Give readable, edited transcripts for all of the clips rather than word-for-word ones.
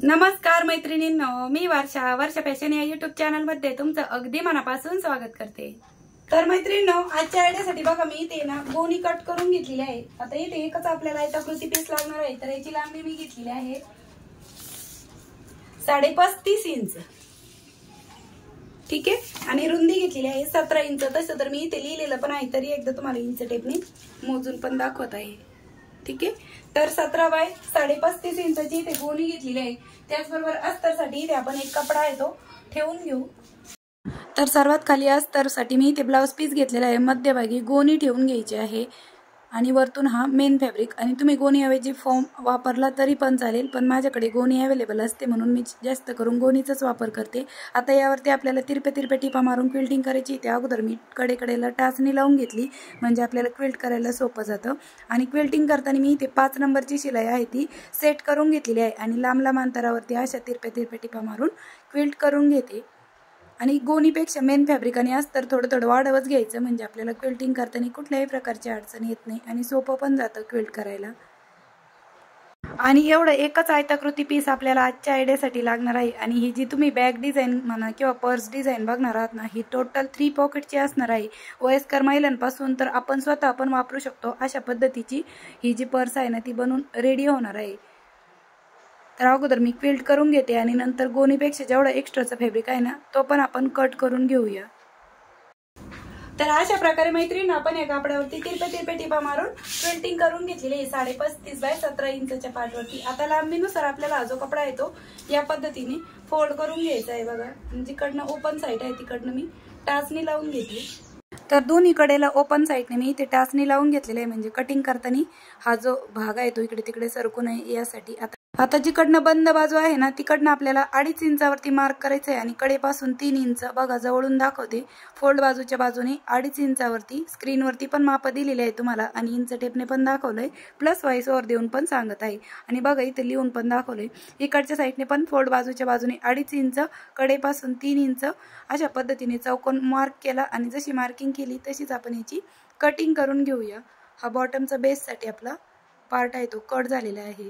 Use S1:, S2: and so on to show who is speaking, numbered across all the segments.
S1: नमस्कार मैत्रिणींनो, मी वर्षा फॅशन या युट्यूब चॅनल मध्ये तुमचं अगदी मनापासून स्वागत करते। तर मैत्रिणींनो, आजच्या आयडियासाठी बघा मी इथे ना गोणी कट करून घेतलेली आहे। आता इथे एकच आपल्याला आयताकृती पीस लागणार आहे, तर याची लांबी मी घेतलेली आहे 35.5 इंच, ठीक आहे। आणि रुंदी घेतलेली आहे 17 इंच। तसं तर मी इथे लिहिलेलं पण आहे, तरी एकदा तुम्हाला इंच टेपने मोजून पण दाखवत आहे, ठीक आहे। तर 17 बाय 35.5 इंचाची इथे गोणी घेतलेली आहे। त्याचबरोबर अस्तरसाठी इथे आपण एक कपडा आहे तो ठेवून घेऊ। तर सर्वात खाली अस्तरसाठी मी इथे ब्लाउज पीस घेतलेला आहे, मध्यभागी गोणी ठेवून घ्यायची आहे आणि वरतून हा मेन फॅब्रिक। आणि तुम्ही गोणी ऐवजी फॉर्म वापरला तरी पण चालेल, पण माझ्याकडे गोणी अवेलेबल असते म्हणून मी जास्त करून गोणीचाच वापर करते। आता यावरती आपल्याला तिरपे टिपा मारून क्विल्टिंग करायची। त्या अगोदर मी कडेला टाचणी लावून घेतली, म्हणजे आपल्याला क्विल्ट करायला सोपं जातं। आणि क्विल्टिंग करताना मी इथे 5 नंबरची शिलाई आहे ती सेट करून घेतलेली आहे आणि लांब अंतरावरती अशा तिरपे टिपा मारून क्विल्ट करून घेते। आणि गोणीपेक्षा मेन फॅब्रिक आणि अस्तर थोडं वाढवच घ्यायचं, म्हणजे आपल्याला क्विल्टिंग करताना कुठल्याही प्रकारची अडचण येत नाही आणि सोपं पण जातं क्विल्ट करायला। आणि एवढं एकच आयताकृती पीस आपल्याला आजच्या आयडियासाठी लागणार आहे। आणि ही जी तुम्ही बॅग डिझाईन म्हणा किंवा पर्स डिझाईन बघणार आहात ना, ही टोटल 3 पॉकेटची असणार आहे। वयस्कर महिलांपासून तर आपण स्वतः पण वापरू शकतो अशा पद्धतीची ही जी पर्स आहे ना, ती बनून रेडी होणार आहे। तर अगोदर मी क्विल्ट करून घेते आणि नंतर गोणीपेक्षा जेवढा एक्स्ट्राचा फॅब्रिक आहे ना, तो पण आपण कट करून घेऊया। तर अशा प्रकारे मैत्रिणी आपण या कापडावरती तिरपे टिपा मारून क्विल्टिंग करून घेतलेली आहे 35.5 बाय 17 इंचच्या पार्टवरती। आता लांबीनुसार आपल्याला जो कपडा आहे तो या पद्धतीने फोल्ड करून घ्यायचा आहे। बघा, जिकडनं ओपन साइड आहे तिकडनं मी टाचणी लावून घेते। तर दोन्ही कडेला ओपन साइडने मी इथे टाचणी लावून घेतलेली आहे, म्हणजे कटिंग करताना हा जो भाग आहे तो इकडे तिकडे सरकू नये यासाठी। आता जिकडनं बंद बाजू आहे ना, तिकडनं आपल्याला 2.5 इंचावरती मार्क करायचं आहे आणि कडेपासून 3 इंच, बघा जवळून दाखवते, फोल्ड बाजूच्या बाजूने 2.5 इंचावरती। स्क्रीनवरती पण माप दिलेले आहे तुम्हाला आणि इंच टेपने पण दाखवलंय, प्लस व्हॉइस ओव्हर देऊन पण सांगत आहे आणि बघा इथे लिहून पण दाखवलंय। इकडच्या साईडने पण फोल्ड बाजूच्या बाजूने 2.5 इंच, कडेपासून 3 इंच अशा पद्धतीने चौकोन मार्क केला आणि जशी मार्किंग केली तशीच आपण याची कटिंग करून घेऊया। हा बॉटमचा बेससाठी आपला पार्ट आहे तो कट झालेला आहे,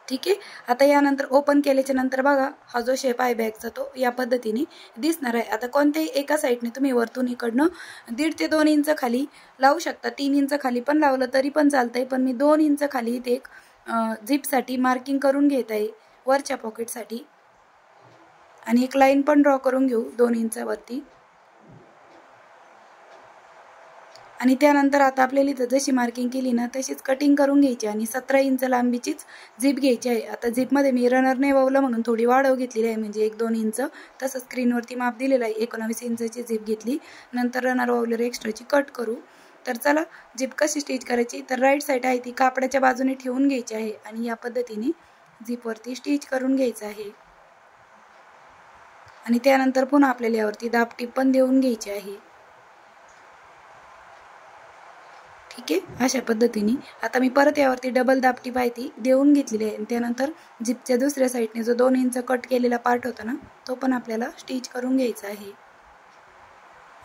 S1: ठीक आहे। आता यानंतर ओपन केल्याच्या नंतर बघा हा जो शेप आहे बॅगचा तो या पद्धतीने दिसणार आहे। आता कोणत्याही एका साईडने तुम्ही वरतून इकडनं 1.5 ते 2 इंच खाली लावू शकता, 3 इंच खाली पण लावलं तरी पण चालतंय, पण मी 2 इंच खाली इथे एक झिपसाठी मार्किंग करून घेत आहे वरच्या पॉकेटसाठी। आणि एक लाईन पण ड्रॉ करून घेऊ 2 इंचावरती। आणि त्यानंतर आता आपल्याला इथं जशी मार्किंग केली ना तशीच कटिंग करून घ्यायची आणि 17 इंच लांबीचीच झिप घ्यायची आहे। आता झिपमध्ये मी रनरने ववलं म्हणून थोडी वाढव घेतलेली आहे, म्हणजे 1-2 इंच। तसं स्क्रीनवरती माप दिलेलं आहे, 19 इंचची झिप घेतली, नंतर रनर ववलर एक्स्ट्राची कट करू। तर चला झिप कशी स्टिच करायची, तर राईट साईड आहे ती कापडाच्या बाजूने ठेवून घ्यायची आहे आणि या पद्धतीने झिपवरती स्टिच करून घ्यायचं आहे। आणि त्यानंतर पुन्हा आपल्याला यावरती दाबटीप पण देऊन घ्यायची आहे, ठीक आहे। अशा पद्धतीने आता मी परत यावरती डबल दाबटीप आहे ती देऊन घेतलेली आहे। त्यानंतर झिपच्या दुसऱ्या साईडने जो 2 इंच कट केलेला पार्ट होता ना, तो पण आपल्याला स्टिच करून घ्यायचा आहे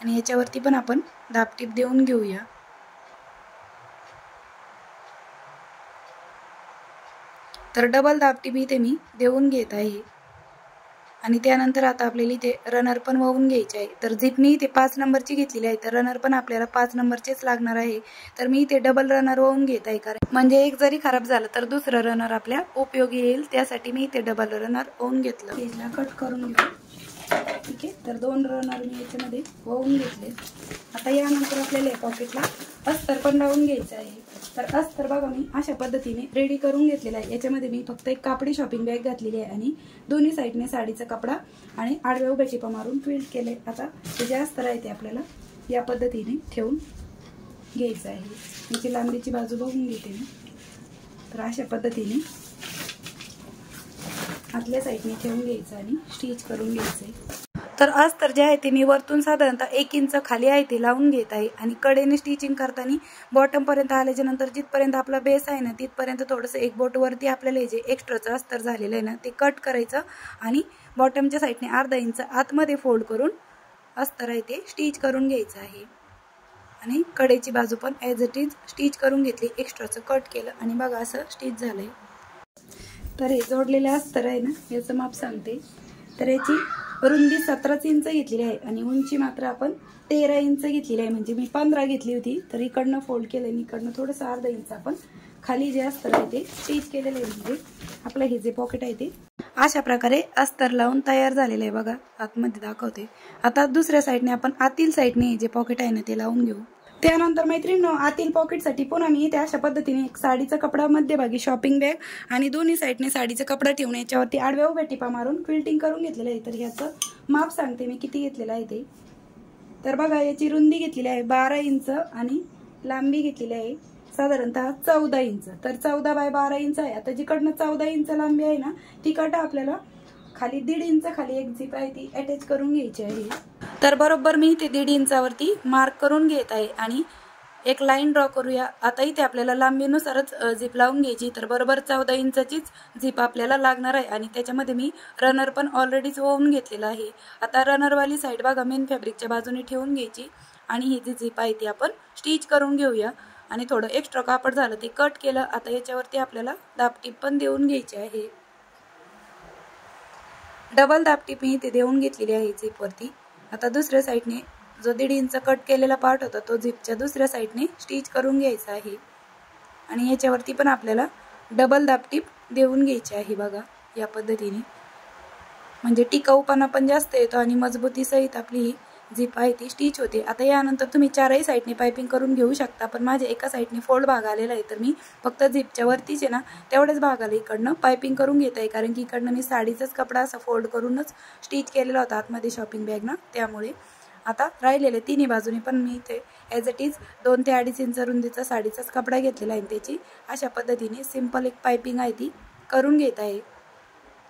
S1: आणि याच्यावरती पण आपण दाबटीप देऊन घेऊया। तर डबल दाबटीप इथे मी देऊन घेत आहे आणि त्यानंतर आता आपल्याला इथे रनर पण वळवून घ्यायचे आहे। तर झिप मी इथे 5 नंबरची घेतलेली आहे, तर रनर पण आपल्याला 5 नंबरचेच लागणार आहे। तर मी इथे डबल रनर वळवून घेत आहे, कारण म्हणजे एक जरी खराब झालं तर दुसरं रनर आपल्या उपयोगी येईल, त्यासाठी मी इथे डबल रनर वळवून घेतलं। पेजला कट करून घेऊ, ठीक आहे। तर 2 रनर मी याच्यामध्ये वळवून घेतले। आता यानंतर आपल्याला या पॉकेटला अस्तर पण लावून घ्यायचं आहे। तर अस्तर बघा मी अशा पद्धतीने रेडी करून घेतलेला आहे। याच्यामध्ये मी फक्त एक कापडी शॉपिंग बॅग घातलेली आहे आणि दोन्ही साईडने साडीचा कपडा आणि आडव्या उभ्या टिपा मारून क्विल्ट केले। आता हे जे अस्तर आहे ते आपल्याला या पद्धतीने ठेवून घ्यायचं आहे। याची लांबीची बाजू बघून घेते मी, तर अशा पद्धतीने आतल्या साईडने ठेवून घ्यायचं आणि स्टिच करून घ्यायचं। तर अस्तर जे आहे ते मी वरतून साधारणतः 1 इंच खाली आहे ते लावून घेत आहे आणि कडेने स्टिचिंग करताना बॉटम पर्यंत आल्याच्या नंतर जिथपर्यंत आपला बेस आहे ना तिथपर्यंत थोडंसं एक बोट वरती आपल्याला जे एक्स्ट्राचं अस्तर झालेलं आहे ना ते कट करायचं आणि बॉटमच्या साईडने अर्धा इंच आतमध्ये फोल्ड करून अस्तर आहे ते स्टिच करून घ्यायचं आहे। आणि कडेची बाजू पण ॲज इट इज स्टिच करून घेतली, एक्स्ट्राचं कट केलं आणि बघा असं स्टिच झालंय। तर हे जोडलेलं अस्तर आहे ना, याचं माप सांगते. तर याची रुंदी 17 इंच घेतलेली आहे आणि उंची मात्र आपण 13 इंच घेतलेली आहे. म्हणजे मी 15 घेतली होती, तर इकडनं फोल्ड केलं आणि इकडनं थोडंसं अर्धा इंच आपण खाली जे अस्तर आहे ते स्टिच केलेलं आहे. म्हणजे आपलं हे जे पॉकेट आहे ते अशा प्रकारे अस्तर लावून तयार झालेलं आहे. बघा आतमध्ये दाखवते. आता दुसऱ्या साईडने आपण आतील साईडने जे पॉकेट आहे ना ते लावून घेऊ. त्यानंतर मैत्रिणींनो, आतील पॉकेटसाठी पुन्हा मी इथे अशा पद्धतीने एक साडीचा कपडा मध्यभागी शॉपिंग बॅग आणि दोन्ही साईडने साडीचा कपडा ठेवून याच्यावरती आडव्या उभ्या टिपा मारून क्विल्टिंग करून घेतलेलं आहे. तर ह्याचं माप सांगते मी किती घेतलेलं आहे ते. तर बघा याची रुंदी घेतलेली आहे 12 इंच आणि लांबी घेतलेली आहे साधारणतः 14 इंच. तर 14 बाय 12 इंच आहे. आता जिकडनं 14 इंच लांबी आहे ना, तिकडं आपल्याला खाली 1.5 इंच खाली एक झिप आहे ती अटॅच करून घ्यायची आहे. तर बरोबर मी इथे 1.5 इंचावरती मार्क करून घेत आहे आणि एक लाईन ड्रॉ करूया. आता इथे आपल्याला लांबीनुसारच झिप लावून घ्यायची. तर बरोबर 14 इंचाचीच झिप आपल्याला लागणार आहे आणि त्याच्यामध्ये मी रनर पण ऑलरेडीच ओवून घेतलेला आहे. आता रनरवाली साईड बघा मेन फॅब्रिकच्या बाजूने ठेवून घ्यायची आणि ही जी झिप आहे ती आपण स्टिच करून घेऊया. आणि थोडं एक्स्ट्रा कापड झालं ते कट केलं. आता याच्यावरती आपल्याला दाबटीप पण देऊन घ्यायची आहे. डबल दाबटीप मी इथे देऊन घेतलेली आहे झिपवरती. आता दुसऱ्या साईडने जो 1.5 इंच कट केलेला पार्ट होता तो झिपच्या दुसऱ्या साईडने स्टिच करून घ्यायचा आहे आणि याच्यावरती पण आपल्याला डबल दाबटीप देऊन घ्यायची आहे. बघा या पद्धतीने, म्हणजे टिकाऊपणा पण जास्त येतो आणि मजबूती सहित आपली ही झिप आहे ती स्टिच होते. आता यानंतर तुम्ही चारही साईडने पायपिंग करून घेऊ शकता, पण माझ्या एका साईडने फोल्ड भाग आलेला आहे तर मी फक्त झिपच्या वरतीच आहे ना तेवढ्याच भागाला इकडनं पायपिंग करून घेत आहे. कारण की इकडनं मी साडीचाच कपडा असा फोल्ड करूनच स्टिच केलेला होता आतमध्ये शॉपिंग बॅग ना, त्यामुळे आता राहिलेले तिन्ही बाजूनी पण मी इथे ॲज इट इज 2 ते 2.5 इंच रुंदीचा साडीचाच कपडा घेतलेला आहे. त्याची अशा पद्धतीने सिंपल एक पायपिंग आहे ती करून घेत आहे.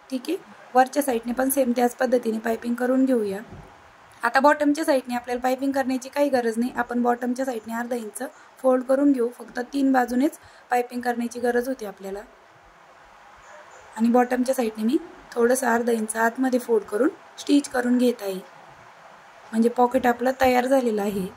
S1: ठीक आहे, वरच्या साईडने पण सेम त्याच पद्धतीने पायपिंग करून घेऊया. आता बॉटमच्या साईडने आपल्याला पायपिंग करण्याची काही गरज नाही. आपण बॉटमच्या साईडने अर्धा इंच फोल्ड करून घेऊ. फक्त 3 बाजूनेच पायपिंग करण्याची गरज होती आपल्याला. आणि बॉटमच्या साईडने मी थोडंसं अर्धा इंच आतमध्ये फोल्ड करून स्टिच करून घेत आहे. म्हणजे पॉकेट आपलं तयार झालेलं आहे.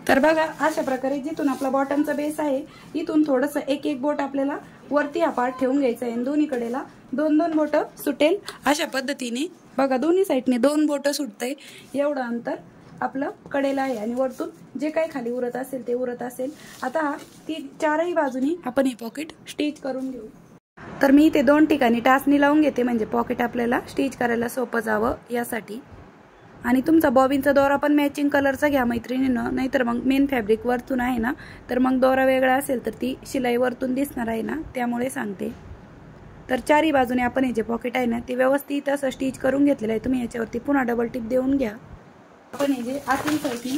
S1: तर बघा अशा प्रकारे जिथून आपला बॉटमचा बेस आहे इथून थोडंसं एक बोट आपल्याला वरती हा पार्ट ठेवून घ्यायचा आहे. दोन्ही कडेला 2 बोटं सुटेल अशा पद्धतीने. बघा दोन्ही साईडने 2 बोटं सुटतंय एवढं अंतर आपलं कडेला आहे आणि वरतून जे काही खाली उरत असेल ते उरत असेल. आता चारही बाजूनी आपण हे पॉकेट स्टिच करून घेऊ. तर मी इथे 2 ठिकाणी टाचणी लावून घेते म्हणजे पॉकेट आपल्याला स्टिच करायला सोपं जावं यासाठी. आणि तुमचा बॉबिनचा दोरा पण मॅचिंग कलरचा घ्या मैत्रिणीनं, नाहीतर मग मेन फॅब्रिक वरतून आहे ना तर मग दोरा वेगळा असेल तर ती शिलाई वरतून दिसणार आहे ना, त्यामुळे सांगते. तर चारही बाजूने आपण हे जे पॉकेट आहे ना ते व्यवस्थित असं स्टिच करून घेतलेलं आहे. तुम्ही याच्यावरती पुन्हा डबल टिप देऊन घ्या. आपण हे जे आतील साईडने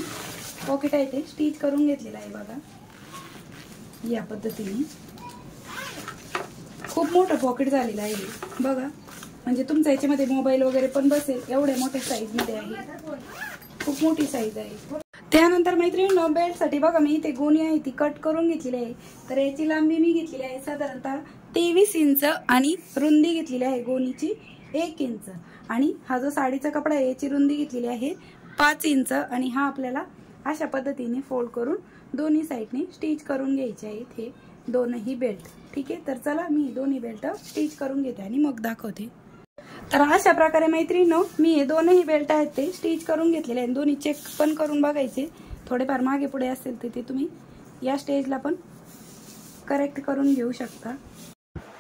S1: पॉकेट आहे ते स्टिच करून घेतलेलं आहे. बघा या पद्धतीने खूप मोठं पॉकेट झालेलं आहे बघा. म्हणजे तुमच्या याच्यामध्ये मोबाईल वगैरे पण बसेल एवढ्या मोठ्या साईज मध्ये आहे. खूप मोठी साईज आहे. त्यानंतर मैत्रिणींनो, बेल्टसाठी बघा मी इथे गोणी आहे ती कट करून घेतलेली आहे. तर याची लांबी मी घेतलेली आहे साधारणतः 23 इंच आणि रुंदी घेतलेली आहे गोणीची 1 इंच. आणि हा जो साडीचा कपडा आहे याची रुंदी घेतलेली आहे 5 इंच. आणि हा आपल्याला अशा पद्धतीने फोल्ड करून दोन्ही साईडने स्टिच करून घ्यायचे आहेत हे दोनही बेल्ट. ठीक आहे, तर चला मी दोन्ही बेल्ट स्टिच करून घेते आणि मग दाखवते. तर अशा प्रकारे मैत्रिणींनो मी हे दोनही बेल्ट आहेत ते स्टिच करून घेतलेले आहेत. दोन्ही चेक पण करून बघायचे. थोडेफार मागे पुढे असेल तर ते तुम्ही या स्टेजला पण करेक्ट करून घेऊ शकता.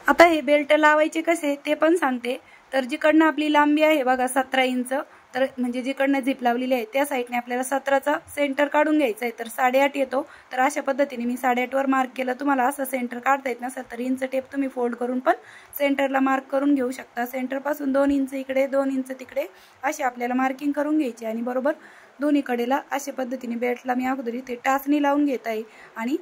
S1: आता हे बेल्ट लावायचे कसे ते पण सांगते. तर जिकडनं आपली लांबी आहे बघा 17 इंच, तर म्हणजे जिकडनं झिप लावलेली आहे त्या साईडने आपल्याला 17चा सेंटर काढून घ्यायचा आहे. तर 8.5 येतो. तर अशा पद्धतीने मी 8.5 वर मार्क केलं. तुम्हाला असं सेंटर काढता येत नसेल तर इंच टेप तुम्ही फोल्ड करून पण सेंटरला मार्क करून घेऊ शकता. सेंटर पासून 2 इंच इकडे 2 इंच तिकडे अशी आपल्याला मार्किंग करून घ्यायची. आणि बरोबर दोन्ही कडेला अशा पद्धतीने बेल्टला मी अगोदर इथे टाचणी लावून घेत आहे आणि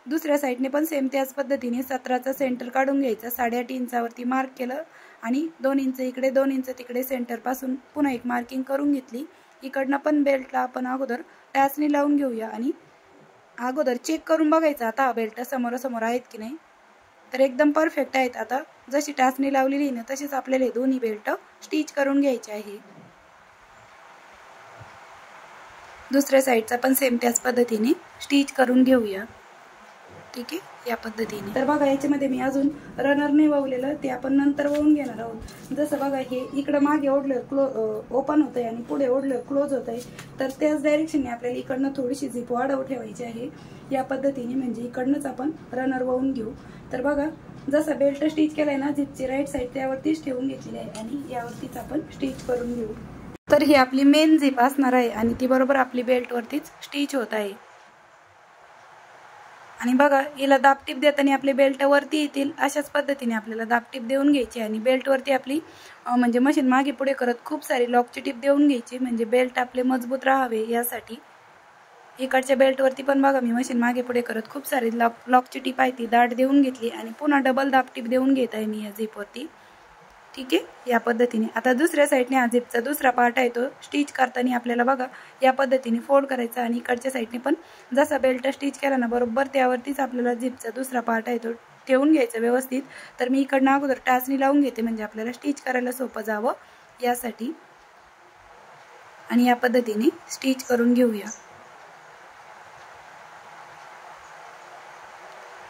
S1: दुसऱ्या साईडने पण सेम त्याच पद्धतीने 17चा सेंटर काढून घ्यायचा. 8.5 इंचावरती मार्क केलं आणि 2 इंच इकडे 2 इंच तिकडे सेंटर पासून पुन्हा एक मार्किंग करून घेतली. इकडनं पण बेल्टला आपण अगोदर टाचणी लावून घेऊया आणि अगोदर चेक करून बघायचा आता हा बेल्ट समोरासमोर आहेत की नाही. तर एकदम परफेक्ट आहेत. आता जशी टाचणी लावलेली ना तशीच आपल्याला दोन्ही बेल्ट स्टिच करून घ्यायचे आहे. दुसऱ्या साईडचा पण सेम त्याच पद्धतीने स्टिच करून घेऊया. ठीक आहे, या पद्धतीने। तर बघा याच्यामध्ये मी अजून रनर नाही ववलेलं, ते आपण नंतर वळून घेणार आहोत। जसं बघा हे इकडं मागे ओढलं ओपन होत आहे आणि पुढे ओढलं क्लोज होत आहे, तर त्याच डायरेक्शनने आपल्याला इकडनं थोडीशी झिप वाढव ठेवायची आहे या पद्धतीने, म्हणजे इकडनंच आपण रनर वळून घेऊ। तर बघा जसं बेल्ट स्टिच केलाय ना झिपची राईट साईड त्यावरतीच ठेवून घेतलेली आहे आणि यावरतीच आपण स्टिच करून घेऊ। तर ही आपली मेन झिप असणार आहे आणि ती बरोबर आपली बेल्ट वरतीच स्टिच होत आहे। आणि बघा हिला दाबटीप देताना आपले बेल्ट वरती येतील अशाच पद्धतीने आपल्याला दाबटीप देऊन घ्यायची आणि बेल्ट वरती आपली म्हणजे मशीन मागे पुढे करत खूप सारी लॉकची टीप देऊन घ्यायची, म्हणजे बेल्ट आपले मजबूत राहावे यासाठी। इकडच्या बेल्ट वरती पण बघा मी मशीन मागे पुढे करत खूप सारी लॉकची टीप आहे ती दाट देऊन घेतली आणि पुन्हा डबल दाबटीप देऊन घेत आहे मी या झिप वरती। ठीक आहे, या पद्धतीने। आता दुसऱ्या साईडने हा झिपचा दुसरा पार्ट आहे तो स्टिच करताना आपल्याला बघा या पद्धतीने फोल्ड करायचा आणि इकडच्या साईडने पण जसा बेल्ट स्टिच केला ना बरोबर त्यावरतीच आपल्याला झिपचा दुसरा पार्ट आहे तो ठेवून घ्यायचा व्यवस्थित। तर मी इकडनं अगोदर टाचणी लावून घेते म्हणजे आपल्याला स्टिच करायला सोपं जावं यासाठी, आणि या पद्धतीने स्टिच करून घेऊया।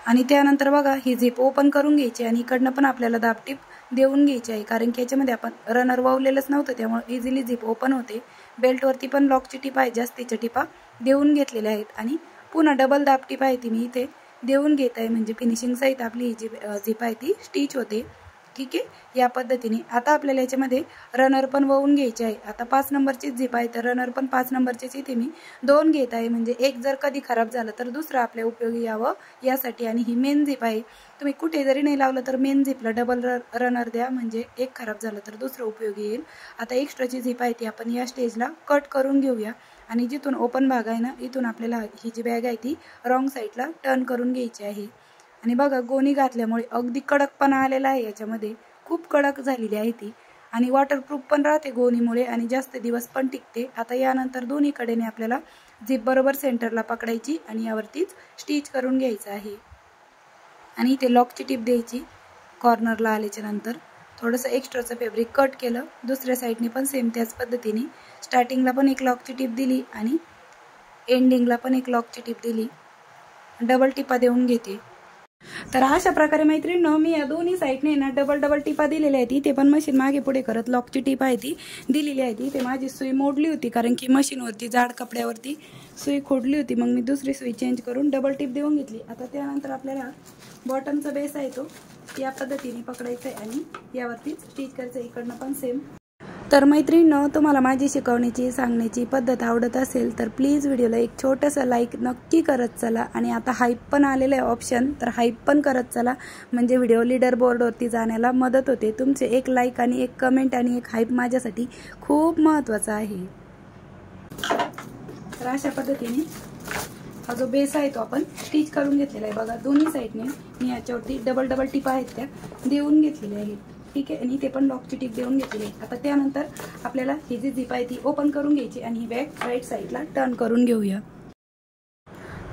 S1: आणि त्यानंतर बघा ही झिप ओपन करून घ्यायची आणि इकडनं पण आपल्याला दाबटीप देऊन घ्यायची आहे, कारण की याच्यामध्ये आपण रनर वावलेलंच नव्हतं त्यामुळे इझिली झिप ओपन होते। बेल्ट वरती पण लॉकची टीप आहे जास्तीच्या टिपा देऊन घेतलेल्या आहेत आणि पुन्हा डबल दाबटीप आहे ती मी इथे देऊन घेत आहे, म्हणजे फिनिशिंग सहित आपली ही झिप आहे ती स्टिच होते। ठीक आहे, या पद्धतीने। आता आपल्याला याच्यामध्ये रनर पण वळून घ्यायचे आहे। आता 5 नंबरची झिप आहे तर रनर पण 5 नंबरचीच इथे मी 2 घेत आहे, म्हणजे एक जर कधी खराब झालं तर दुसरं आपल्या उपयोगी यावं यासाठी। आणि ही मेन झिप आहे, तुम्ही कुठे जरी नाही लावलं तर मेन झिपला डबल रनर द्या, म्हणजे एक खराब झालं तर दुसरं उपयोगी येईल। आता एक्स्ट्राची झिप आहे ती आपण या स्टेजला कट करून घेऊया आणि जिथून ओपन भाग आहे ना इथून आपल्याला ही जी बॅग आहे ती रॉंग साईडला टर्न करून घ्यायची आहे। आणि बघा गोणी घातल्यामुळे अगदी कडकपणा आलेला आहे, याच्यामध्ये खूप कडक झालेली आहे ती आणि वॉटरप्रूफ पण राहते गोणीमुळे आणि जास्त दिवस पण टिकते। आता यानंतर दोन्ही कडेने आपल्याला झिप बरोबर सेंटरला पकडायची आणि यावरतीच स्टिच करून घ्यायचं आहे आणि इथे लॉकची टीप द्यायची। कॉर्नरला आल्याच्या नंतर थोडंसं एक्स्ट्राचं फॅब्रिक कट केलं, दुसऱ्या साईडने पण सेम त्याच पद्धतीने स्टार्टिंगला पण एक लॉकची टीप दिली आणि एंडिंगला पण एक लॉकची टीप दिली, डबल टिपा देऊन घेते। तर अशा प्रकारे मैत्रिणींनो मी या दोन्ही साईडने ना डबल टिपा दिलेल्या आहेत। ते पण मशीन मागे पुढे करत लॉकची टीप आहे ती दिलेली आहे। ती माझी सुई मोडली होती कारण की मशीनवरती जाड कपड्यावरती सुई खोडली होती, मग मी दुसरी सुई चेंज करून डबल टिप देऊन घेतली। आता त्यानंतर आपल्याला बॉटमचा बेस आहे तो या पद्धतीने पकडायचा आहे आणि यावरती स्टिच करायचं, इकडनं पण सेम। तर मैत्रिणींनो तुम्हाला माझी शिकवण्याची सांगण्याची पद्धत आवडत असेल तर प्लीज व्हिडिओला एक छोटंसं लाईक नक्की करत चला आणि आता हाईप पण आलेलं आहे ऑप्शन, तर हाईप पण करत चला, म्हणजे व्हिडिओ लीडर बोर्डवरती जाण्याला मदत होते। तुमचे एक लाईक आणि एक कमेंट आणि एक हाईप माझ्यासाठी खूप महत्त्वाचं आहे। तर अशा पद्धतीने हा जो बेस आहे तो आपण स्टिच करून घेतलेला आहे। बघा दोन्ही साईडने मी याच्यावरती डबल टिपा आहेत त्या देऊन घेतलेल्या आहेत। ठीक आहे, आणि ते पण लॉकची टीप देऊन घेतली आहे। आता त्यानंतर आपल्याला ही जी झिप आहे ती ओपन करून घ्यायची आणि ही बॅग राईट साईडला टर्न करून घेऊया।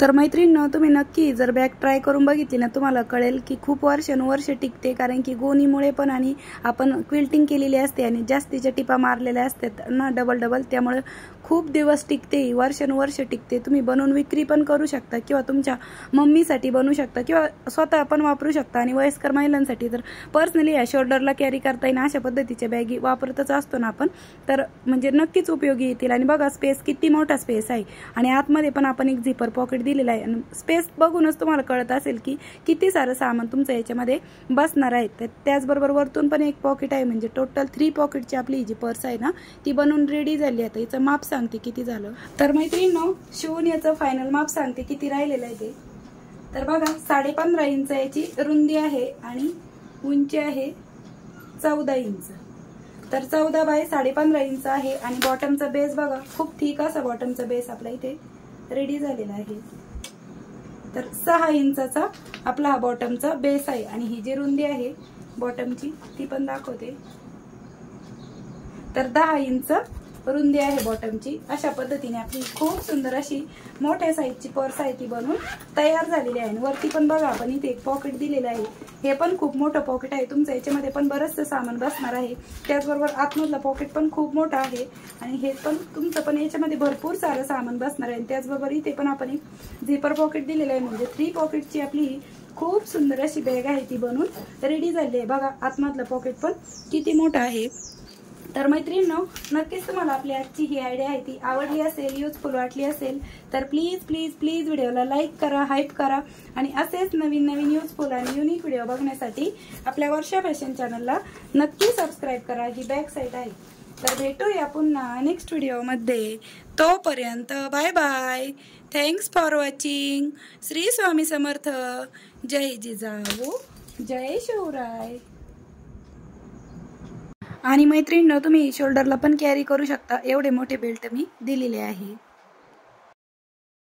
S1: तर मैत्रिणींनो तुम्ही नक्की जर बॅग ट्राय करून बघितली ना तुम्हाला कळेल की खूप वर्षानुवर्ष टिकते, कारण की गोणीमुळे पण आणि आपण क्विल्टिंग केलेली असते आणि जास्तीच्या टिपा मारलेल्या असतात ना डबल, त्यामुळे खूप दिवस टिकते, वर्षानुवर्ष टिकते। तुम्ही बनवून विक्री पण करू शकता किंवा तुमच्या मम्मीसाठी बनवू शकता किंवा स्वतः पण वापरू शकता। आणि वयस्कर महिलांसाठी तर पर्सनली या शोल्डरला कॅरी करता येईल अशा पद्धतीच्या बॅगी वापरतच असतो ना आपण, तर म्हणजे नक्कीच उपयोगी येतील। आणि बघा स्पेस किती मोठा स्पेस आहे आणि आतमध्ये पण आपण एक झिपर पॉकेट दिलेला आहे। स्पेस बघूनच तुम्हाला कळत असेल की किती सारं सामान तुमचं याच्यामध्ये बसणार आहे। त्याचबरोबर वरतून पण एक पॉकेट आहे, म्हणजे टोटल 3 पॉकेटची आपली जी पर्स आहे ना ती बनवून रेडी झाली। आता याचं माप सांगते किती झालं। तर मैत्रिणींनो शिवून याचं फायनल माप सांगते किती राहिलेलं आहे ते। तर बघा 15.5 इंच याची रुंदी आहे आणि उंची आहे 14 इंच। तर 14 बाय 15.5 इंच आहे आणि बॉटमचा बेस बघा खूप थिक असा बॉटमचा बेस आपला इथे रेडी झालेला आहे। तर 6 इंचाचा आपला हा बॉटमचा बेस आहे आणि ही जी रुंदी आहे बॉटमची ती पण दाखवते। तर 10 इंच रुंदी आहे बॉटमची। अशा पद्धतीने आपली खूप सुंदर अशी मोठ्या साईजची पर्स आहे ती बनवून तयार झालेली आहे। वरती पण बघा आपण इथे एक पॉकेट दिलेलं आहे, हे पण खूप मोठं पॉकेट आहे तुमचं, याच्यामध्ये पण बरंचसं सामान बसणार आहे। त्याचबरोबर आतमधलं पॉकेट पण खूप मोठं आहे आणि हे पण तुमचं पण याच्यामध्ये भरपूर सारं सामान बसणार आहे। त्याचबरोबर इथे पण आपण एक झिपर पॉकेट दिलेलं आहे, म्हणजे 3 पॉकेटची आपली खूप सुंदर अशी बॅग आहे ती बनून रेडी झाली आहे बघा. आतमधलं पॉकेट पण किती मोठं आहे. तर मैत्रिणींनो, नक्कीच तुम्हाला आपली आजची ही आयडिया आहे ती आवडली असेल, युजफुल वाटली असेल तर प्लीज प्लीज प्लीज व्हिडिओला लाईक करा, हाईप करा आणि असेच नवीन नवीन युजफुल आणि युनिक व्हिडिओ बघण्यासाठी आपल्या वर्षा फॅशन चॅनलला नक्की सबस्क्राईब करा. ही बॅक साईड आहे. तर भेटूया पुन्हा नेक्स्ट व्हिडिओमध्ये. तोपर्यंत bye bye. Thanks for watching. Shri Swami Samarth. जय जिजाऊ, जय शिवराय. आणि मैत्रिणींनो, तुम्ही शोल्डरला पण कॅरी करू शकता, एवढे मोठे बेल्ट मी दिलेले आहे.